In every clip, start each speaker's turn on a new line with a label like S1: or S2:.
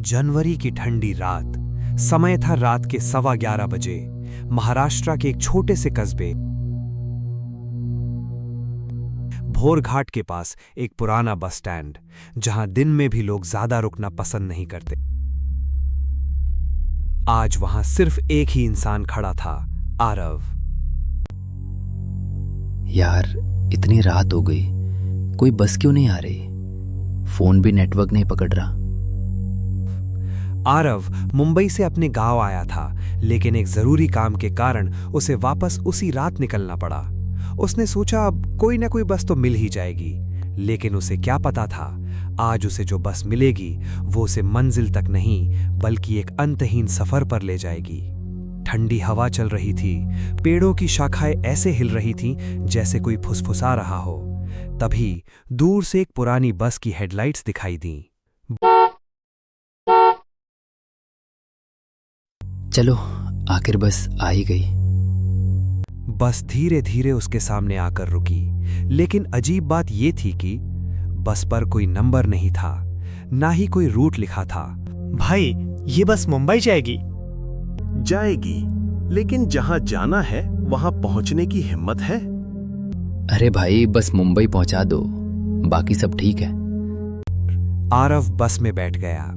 S1: जनवरी की ठंडी रात। समय था रात के 11:15 बजे। महाराष्ट्र के एक छोटे से कस्बे भोरघाट के पास एक पुराना बस स्टैंड, जहां दिन में भी लोग ज्यादा रुकना पसंद नहीं करते। आज वहां सिर्फ एक ही इंसान खड़ा था, आरव।
S2: यार, इतनी रात हो गई, कोई बस क्यों नहीं आ रही? फोन भी नेटवर्क नहीं पकड़ रहा।
S1: आरव मुंबई से अपने गांव आया था, लेकिन एक जरूरी काम के कारण उसे वापस उसी रात निकलना पड़ा। उसने सोचा अब कोई ना कोई बस तो मिल ही जाएगी, लेकिन उसे क्या पता था, आज उसे जो बस मिलेगी वो उसे मंजिल तक नहीं बल्कि एक अंतहीन सफर पर ले जाएगी। ठंडी हवा चल रही थी, पेड़ों की शाखाएं ऐसे हिल रही थीं जैसे कोई फुसफुसा रहा हो। तभी दूर से एक पुरानी बस की हेडलाइट्स दिखाई दीं।
S2: चलो, आखिर बस आ ही गई।
S1: बस धीरे धीरे उसके सामने आकर रुकी, लेकिन अजीब बात यह थी कि बस पर कोई नंबर नहीं था, ना ही कोई रूट लिखा था।
S3: भाई, ये बस मुंबई जाएगी?
S4: जाएगी, लेकिन जहां जाना है वहां पहुंचने की हिम्मत है?
S2: अरे भाई, बस मुंबई पहुंचा दो, बाकी सब ठीक है।
S1: आरव बस में बैठ गया।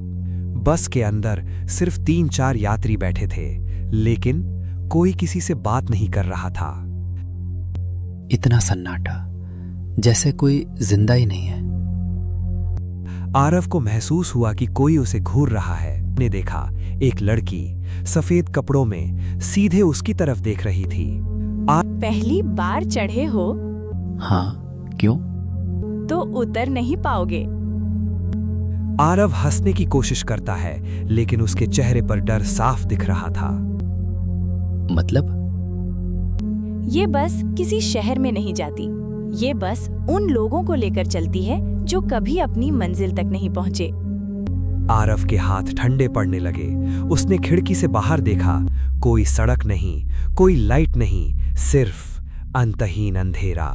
S1: बस के अंदर सिर्फ 3-4 यात्री बैठे थे, लेकिन कोई किसी से बात नहीं कर रहा था।
S2: इतना सन्नाटा, जैसे कोई जिंदा ही नहीं है।
S1: आरव को महसूस हुआ कि कोई उसे घूर रहा है। ने देखा, एक लड़की सफेद कपड़ों में सीधे उसकी तरफ देख रही थी।
S5: पहली बार चढ़े हो?
S2: हाँ, क्यों?
S5: तो उतर नहीं पाओगे।
S1: आरव हंसने की कोशिश करता है, लेकिन उसके चेहरे पर डर साफ दिख रहा था।
S2: मतलब?
S5: ये बस किसी शहर में नहीं जाती। ये बस उन लोगों को लेकर चलती है जो कभी अपनी मंजिल तक नहीं पहुंचे।
S1: आरव के हाथ ठंडे पड़ने लगे। उसने खिड़की से बाहर देखा। कोई सड़क नहीं, कोई लाइट नहीं, सिर्फ अंतहीन अंधेरा।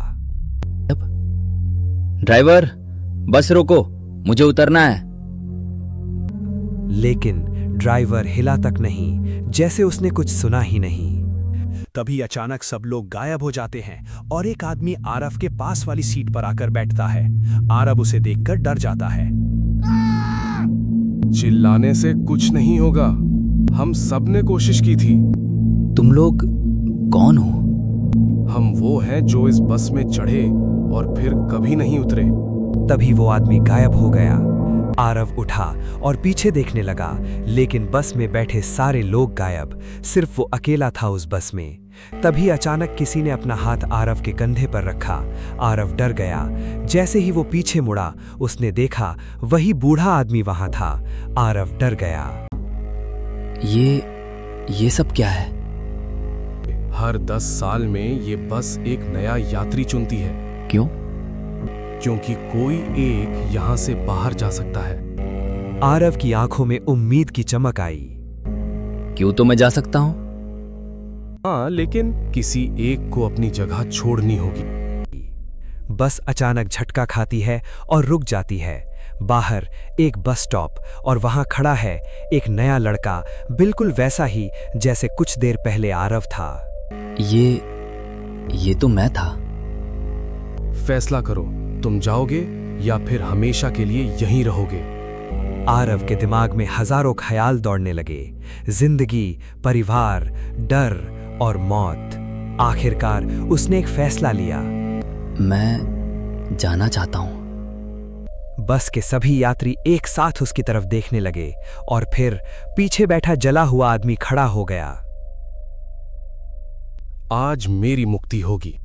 S2: ड्राइवर, बस रोको, मुझे उतरना है।
S1: लेकिन ड्राइवर हिला तक नहीं, जैसे उसने कुछ सुना ही नहीं।
S4: तभी अचानक सब लोग गायब हो जाते हैं और एक आदमी आरव के पास वाली सीट पर आकर बैठता है। आरव उसे देखकर डर जाता है।
S6: चिल्लाने से कुछ नहीं होगा, हम सब ने कोशिश की थी।
S2: तुम लोग कौन हो?
S6: हम वो हैं जो इस बस में चढ़े और फिर कभी नहीं उतरे।
S1: तभी वो आदमी गायब हो गया। आरव उठा और पीछे देखने लगा, लेकिन बस में बैठे सारे लोग गायब, सिर्फ वो अकेला था उस बस में। तभी अचानक किसी ने अपना हाथ आरव के कंधे पर रखा। आरव डर गया। जैसे ही वो पीछे मुड़ा, उसने देखा वही बूढ़ा आदमी वहां था। आरव डर गया।
S2: ये सब क्या है?
S6: हर 10 साल में ये बस एक नया यात्री चुनती है।
S2: क्यों?
S6: क्योंकि कोई एक यहां से बाहर जा सकता है।
S1: आरव की आंखों में उम्मीद की चमक आई।
S2: क्यों, तो मैं जा सकता हूं।
S6: हाँ, लेकिन किसी एक को अपनी जगह छोड़नी होगी।
S1: बस अचानक झटका खाती है और रुक जाती है। बाहर एक बस स्टॉप, और वहां खड़ा है एक नया लड़का, बिल्कुल वैसा ही जैसे कुछ देर पहले आरव था।
S2: ये तो मैं था।
S6: फैसला करो, तुम जाओगे या फिर हमेशा के लिए यहीं रहोगे।
S1: आरव के दिमाग में हजारों ख्याल दौड़ने लगे। जिंदगी, परिवार, डर और मौत। आखिरकार उसने एक फैसला लिया।
S2: मैं जाना चाहता हूं।
S1: बस के सभी यात्री एक साथ उसकी तरफ देखने लगे, और फिर पीछे बैठा जला हुआ आदमी खड़ा हो गया।
S6: आज मेरी मुक्ति होगी।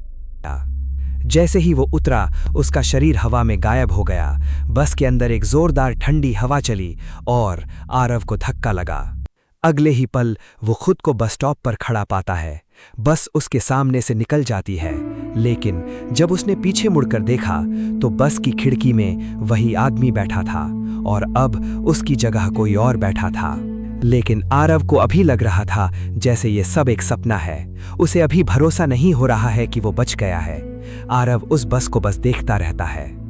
S1: जैसे ही वो उतरा, उसका शरीर हवा में गायब हो गया। बस के अंदर एक जोरदार ठंडी हवा चली और आरव को धक्का लगा। अगले ही पल वो खुद को बस स्टॉप पर खड़ा पाता है। बस उसके सामने से निकल जाती है, लेकिन जब उसने पीछे मुड़कर देखा तो बस की खिड़की में वही आदमी बैठा था, और अब उसकी जगह कोई और बैठा था। लेकिन आरव को अभी लग रहा था जैसे ये सब एक सपना है। उसे अभी भरोसा नहीं हो रहा है कि वो बच गया है। आरव उस बस को बस देखता रहता है।